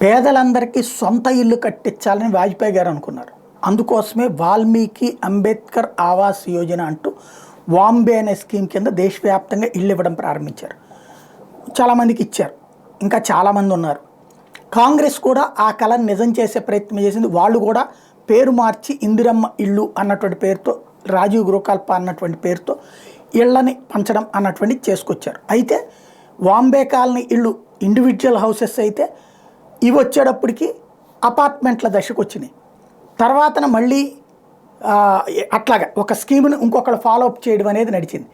పేదలందరికీ సొంత ఇల్లు కట్టించాలని వాజ్పేయి గారు అనుకున్నారు. అందుకోసమే వాల్మీకి అంబేద్కర్ ఆవాస్ యోజన అంటూ వాంబే అనే స్కీమ్ కింద దేశవ్యాప్తంగా ఇల్లు ఇవ్వడం ప్రారంభించారు. చాలామందికి ఇచ్చారు, ఇంకా చాలామంది ఉన్నారు. కాంగ్రెస్ కూడా ఆ కళను నిజం చేసే ప్రయత్నం చేసింది. వాళ్ళు కూడా పేరు మార్చి ఇందిరమ్మ ఇల్లు అన్నటువంటి పేరుతో, రాజీవ్ గృహకల్ప అన్నటువంటి పేరుతో ఇళ్ళని పంచడం అన్నటువంటి చేసుకొచ్చారు. అయితే వాంబే కాలనీ ఇళ్ళు ఇండివిజువల్ హౌసెస్ అయితే ఇవి వచ్చేటప్పటికి అపార్ట్మెంట్ల దశకు వచ్చినాయి. తర్వాతన మళ్ళీ అట్లాగా ఒక స్కీమ్ని ఇంకొకళ్ళు ఫాలో అప్ చేయడం అనేది నడిచింది.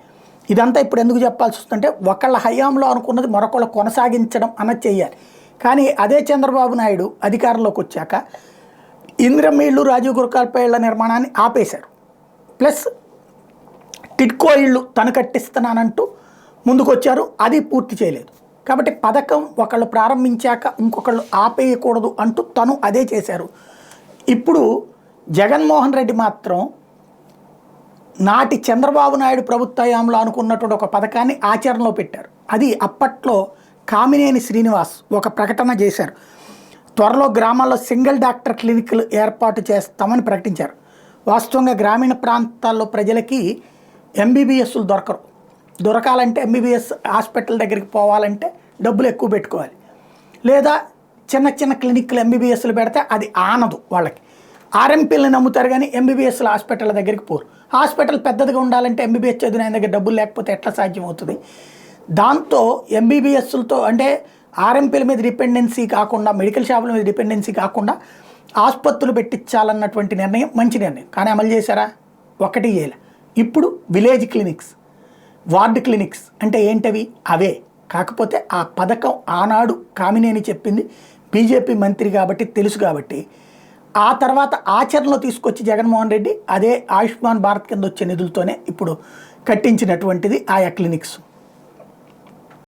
ఇదంతా ఇప్పుడు ఎందుకు చెప్పాల్సి వస్తుందంటే, ఒకళ్ళ హయాంలో అనుకున్నది మరొకళ్ళు కొనసాగించడం అన్నది చెయ్యాలి. కానీ అదే చంద్రబాబు నాయుడు అధికారంలోకి వచ్చాక ఇందిరమ్మ ఇళ్ళు, రాజీవ్ గృహకల్ప ఇళ్ల నిర్మాణాన్ని ఆపేశారు. ప్లస్ టిడ్కో ఇళ్ళు తను కట్టిస్తున్నానంటూ ముందుకు వచ్చారు, అది పూర్తి చేయలేదు. కాబట్టి పథకం ఒకళ్ళు ప్రారంభించాక ఇంకొకళ్ళు ఆపేయకూడదు అంటూ తను అదే చేశారు. ఇప్పుడు జగన్మోహన్ రెడ్డి మాత్రం నాటి చంద్రబాబు నాయుడు ప్రభుత్వ హయాంలో అనుకున్నటువంటి ఒక పథకాన్ని ఆచరణలో పెట్టారు. అది అప్పట్లో కామినేని శ్రీనివాస్ ఒక ప్రకటన చేశారు. త్వరలో గ్రామాల్లో సింగిల్ డాక్టర్ క్లినిక్లు ఏర్పాటు చేస్తామని ప్రకటించారు. వాస్తవంగా గ్రామీణ ప్రాంతాల్లో ప్రజలకి ఎంబీబీఎస్లు దొరకాలంటే ఎంబీబీఎస్ హాస్పిటల్ దగ్గరికి పోవాలంటే డబ్బులు ఎక్కువ పెట్టుకోవాలి. లేదా చిన్న చిన్న క్లినిక్లు ఎంబీబీఎస్లు పెడితే అది ఆనదు వాళ్ళకి. ఆర్ఎంపీలను నమ్ముతారు కానీ ఎంబీబీఎస్లు హాస్పిటల్ దగ్గరికి పోరు. హాస్పిటల్ పెద్దదిగా ఉండాలంటే ఎంబీబీఎస్ చదివిన ఆయన దగ్గర డబ్బులు లేకపోతే ఎట్లా సాధ్యమవుతుంది? దాంతో ఎంబీబీఎస్లతో అంటే ఆర్ఎంపీల మీద డిపెండెన్సీ కాకుండా, మెడికల్ షాపుల మీద డిపెండెన్సీ కాకుండా ఆసుపత్రులు పెట్టించాలన్నటువంటి నిర్ణయం మంచి నిర్ణయం. కానీ అమలు చేశారా? ఒకటి చేయలే. ఇప్పుడు విలేజ్ క్లినిక్స్, వార్డు క్లినిక్స్ అంటే ఏంటవి? అవే. కాకపోతే ఆ పథకం ఆనాడు కామినేని చెప్పింది, బీజేపీ మంత్రి కాబట్టి తెలుసు. కాబట్టి ఆ తర్వాత ఆచరణలో తీసుకొచ్చి జగన్మోహన్ రెడ్డి అదే ఆయుష్మాన్ భారత్ కింద వచ్చే నిధులతోనే ఇప్పుడు కట్టించినటువంటిది ఆయా క్లినిక్స్.